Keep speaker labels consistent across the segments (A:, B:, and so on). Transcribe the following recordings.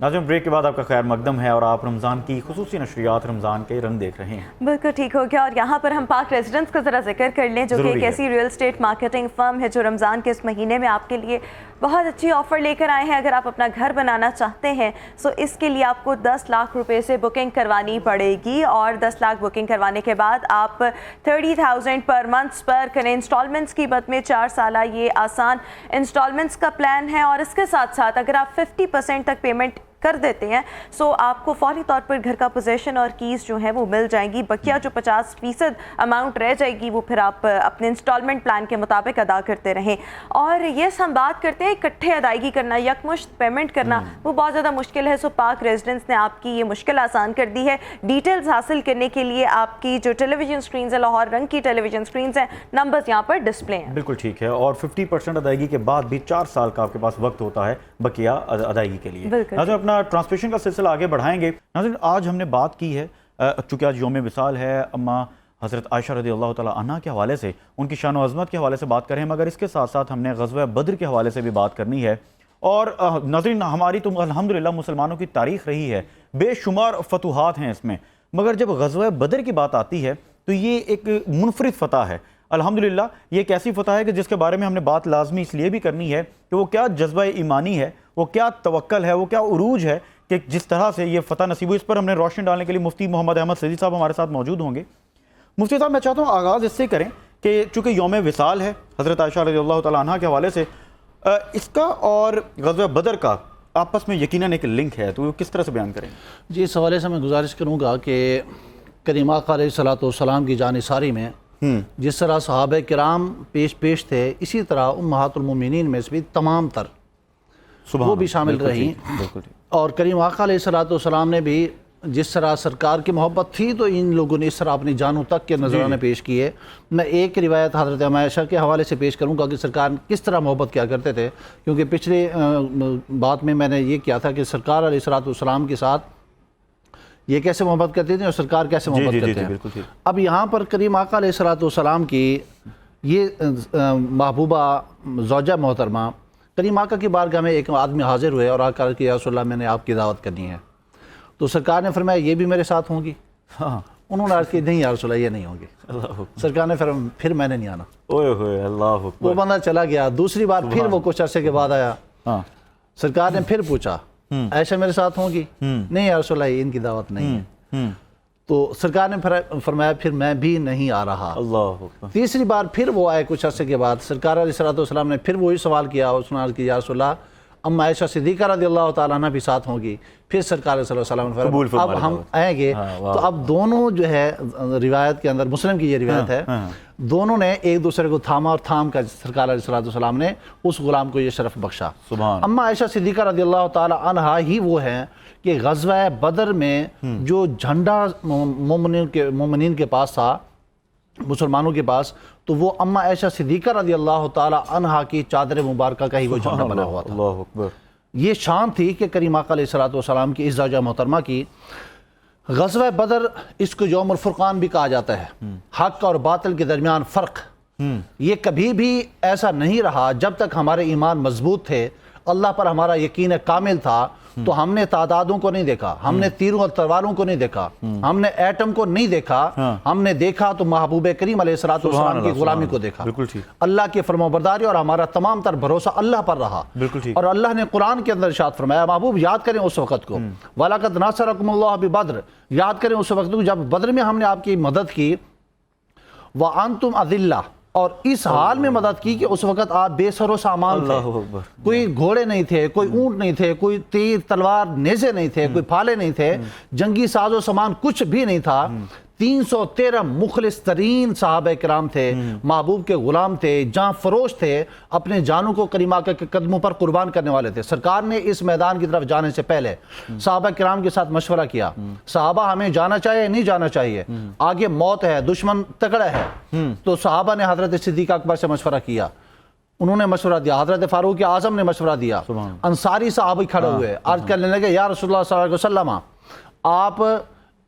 A: ناظرین بریک کے بعد آپ کا خیر مقدم ہے اور آپ رمضان کی خصوصی نشریات رمضان کے رنگ دیکھ رہے ہیں۔
B: بالکل ٹھیک ہو گیا، اور یہاں پر ہم پاک ریزیڈنس کا ذرا ذکر کر لیں، جو کہ ایک ایسی ریئل اسٹیٹ مارکیٹنگ فرم ہے جو رمضان کے اس مہینے میں آپ کے لیے بہت اچھی آفر لے کر آئے ہیں۔ اگر آپ اپنا گھر بنانا چاہتے ہیں سو اس کے لیے آپ کو 10 لاکھ روپے سے بکنگ کروانی پڑے گی، اور 10 لاکھ بکنگ کروانے کے بعد آپ 30,000 پر منتھس پر کریں انسٹالمنٹس کی مد میں 4 سالہ یہ آسان انسٹالمنٹس کا پلان ہے، اور اس کے ساتھ ساتھ اگر آپ 50% تک پیمنٹ کر دیتے ہیں سو آپ کو فوری طور پر گھر کا پوزیشن اور کیز جو ہیں وہ مل جائیں گی۔ بقیہ جو 50% اماؤنٹ رہ جائے گی وہ پھر آپ اپنے انسٹالمنٹ پلان کے مطابق ادا کرتے رہیں۔ اور یہ ہم بات کرتے ہیں اکٹھے ادائیگی کرنا، یکمشت پیمنٹ کرنا، وہ بہت زیادہ مشکل ہے، سو پاک ریزیڈنس نے آپ کی یہ مشکل آسان کر دی ہے۔ ڈیٹیلز حاصل کرنے کے لیے آپ کی جو ٹیلی ویژن سکرینز ہیں، لاہور رنگ کی ٹیلی ویژن سکرینز ہیں، نمبرز یہاں پر ڈسپلے ہیں۔
A: بالکل ٹھیک ہے، اور 50% ادائیگی کے بعد بھی 4 سال کا آپ کے پاس وقت ہوتا ہے بقیہ ادائیگی کے لیے۔ ناظرین اپنا ٹرانسمیشن کا سلسلہ آگے بڑھائیں گے۔ ناظرین آج ہم نے بات کی ہے، چونکہ آج یوم وصال ہے، اما حضرت عائشہ رضی اللہ تعالیٰ عنہ کے حوالے سے، ان کی شان و عظمت کے حوالے سے بات کریں، مگر اس کے ساتھ ساتھ ہم نے غزوہ بدر کے حوالے سے بھی بات کرنی ہے۔ اور ناظرین ہماری تو الحمدللہ مسلمانوں کی تاریخ رہی ہے، بے شمار فتوحات ہیں اس میں، مگر جب غزوہ بدر کی بات آتی ہے تو یہ ایک منفرد فتح ہے۔ الحمدللہ یہ ایک ایسی فتح ہے کہ جس کے بارے میں ہم نے بات لازمی اس لیے بھی کرنی ہے کہ وہ کیا جذبہ ایمانی ہے، وہ کیا توکل ہے، وہ کیا عروج ہے کہ جس طرح سے یہ فتح نصیب ہوئی۔ اس پر ہم نے روشنی ڈالنے کے لیے مفتی محمد احمد سیدی صاحب ہمارے ساتھ موجود ہوں گے۔ مفتی صاحب میں چاہتا ہوں آغاز اس سے کریں کہ چونکہ یوم وصال ہے حضرت عائشہ رضی اللہ تعالیٰ عنہ کے حوالے سے، اس کا اور غزوہ بدر کا آپس میں یقیناً ایک لنک ہے، تو وہ کس طرح سے بیان کریں؟
C: جی اس حوالے سے میں گزارش کروں گا کہ کریم آقا علیہ الصلوۃ والسلام کی جانثاری میں جس طرح صحابہ کرام پیش تھے، اسی طرح امہات المومنین میں سے بھی تمام تر وہ بھی شامل رہی، اور کریم آقا علیہ الصلوۃ والسلام نے بھی جس طرح سرکار کی محبت تھی تو ان لوگوں نے اس طرح اپنی جانوں تک کے نذرانے پیش کیے۔ میں ایک روایت حضرت اما عائشہ کے حوالے سے پیش کروں گا کہ سرکار کس طرح محبت کیا کرتے تھے، کیونکہ پچھلے بات میں نے یہ کیا تھا کہ سرکار علیہ الصلوۃ والسلام کے ساتھ یہ کیسے محبت کرتے تھے اور سرکار کیسے محبت کرتے ہیں۔ اب یہاں پر کریم آقا علیہ الصلوۃ والسلام کی یہ محبوبہ زوجہ محترمہ کریم آقا کی بارگاہ میں ایک آدمی حاضر ہوئے اور آقا کہ یا رسول اللہ میں نے آپ کی دعوت کرنی ہے، تو سرکار نے فرمایا یہ بھی میرے ساتھ ہوں گی؟ انہوں نے عرض کی نہیں یا رسول اللہ یہ نہیں ہوں گی۔ سرکار نے پھر میں نے نہیں آنا۔
A: اللہ اکبر۔
C: وہ بندہ چلا گیا، دوسری بار پھر وہ کچھ عرصے کے بعد آیا، سرکار نے پھر پوچھا عائشہ میرے ساتھ ہوں گی؟ نہیں یا رسول اللہ ان کی دعوت نہیں ہے۔ تو سرکار نے فرمایا پھر میں بھی نہیں آ رہا۔
A: اللہ اکبر۔
C: تیسری بار پھر وہ آئے کچھ عرصے کے بعد، سرکار علیہ الصلوۃ والسلام نے پھر وہی سوال کیا، اس نے عرض کی یا رسول اللہ اما عائشہ صدیقہ رضی اللہ تعالیٰ عنہ بھی ساتھ ہوں گی۔ پھر سرکار صلی اللہ علیہ وسلم نے فرمایا اب ہم آئیں گے۔ تو اب دونوں جو ہے روایت کے اندر، مسلم کی یہ روایت ہے، دونوں نے ایک دوسرے کو تھاما اور تھام کر سرکار علیہ الصلوۃ والسلام نے اس غلام کو یہ شرف بخشا۔ اما عائشہ صدیقہ رضی اللہ تعالیٰ عنہ ہی وہ ہیں کہ غزوہ بدر میں جو جھنڈا مومنین کے پاس تھا، مسلمانوں کے پاس، تو وہ اما عائشہ صدیقہ رضی اللہ تعالیٰ عنہ کی چادر مبارکہ کا ہی وہ جھنڈا بنا ہوا تھا۔
A: اللہ اکبر۔
C: یہ شان تھی کہ کریم آقا علیہ الصلوۃ والسلام کی اس زوجہ محترمہ کی۔ غزوہ بدر اس کو یوم الفرقان بھی کہا جاتا ہے، حق اور باطل کے درمیان فرق۔ یہ کبھی بھی ایسا نہیں رہا جب تک ہمارے ایمان مضبوط تھے، اللہ پر ہمارا یقین کامل تھا، تو ہم نے تعدادوں کو نہیں دیکھا، ہم نے تیروں اور تلواروں کو نہیں دیکھا، ہم نے ایٹم کو نہیں دیکھا، ہم نے دیکھا تو محبوب کریم علیہ الصلوۃ والسلام کی غلامی کو دیکھا۔ اللہ کی فرمانبرداری اور ہمارا تمام تر بھروسہ اللہ پر رہا۔ اور اللہ نے قرآن کے اندر ارشاد فرمایا، محبوب یاد کریں اس وقت کو، وَلَقَدْ نَصَرَكُمُ اللَّهُ بِبَدْرٍ، یاد کریں اس وقت کو جب بدر میں ہم نے آپ کی مدد کی، وَأَنْتُمْ أَذِلَّةٌ، اور اس حال میں مدد کی کہ اس وقت آپ بے سر و سامان تھے، کوئی گھوڑے نہیں تھے، کوئی اونٹ نہیں تھے، کوئی تیر تلوار نیزے نہیں تھے، کوئی پھالے نہیں تھے، جنگی ساز و سامان کچھ بھی نہیں تھا۔ 313 مخلص ترین صحابہ کرام تھے، محبوب کے غلام تھے، جاں فروش تھے، اپنے جانوں کو کریم آقا کے قدموں پر قربان کرنے والے تھے۔ سرکار نے اس میدان کی طرف جانے سے پہلے صحابہ کرام کے ساتھ مشورہ کیا، صحابہ ہمیں جانا چاہیے نہیں جانا چاہیے، آگے موت ہے، دشمن تگڑا ہے۔ تو صحابہ نے حضرت صدیق اکبر سے مشورہ کیا، انہوں نے مشورہ دیا، حضرت فاروق اعظم نے مشورہ دیا، انصاری صحابی کھڑے ہوئے، عرض کرنے لگے یا رسول اللہ صلی اللہ علیہ وسلم آپ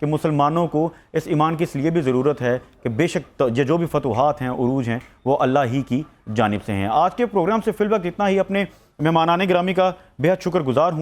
A: کہ مسلمانوں کو اس ایمان کی اس لیے بھی ضرورت ہے کہ بے شک جو بھی فتوحات ہیں، عروج ہیں، وہ اللہ ہی کی جانب سے ہیں۔ آج کے پروگرام سے فی الوقت اتنا ہی۔ اپنے مہمانان گرامی کا بے حد شکر گزار ہوں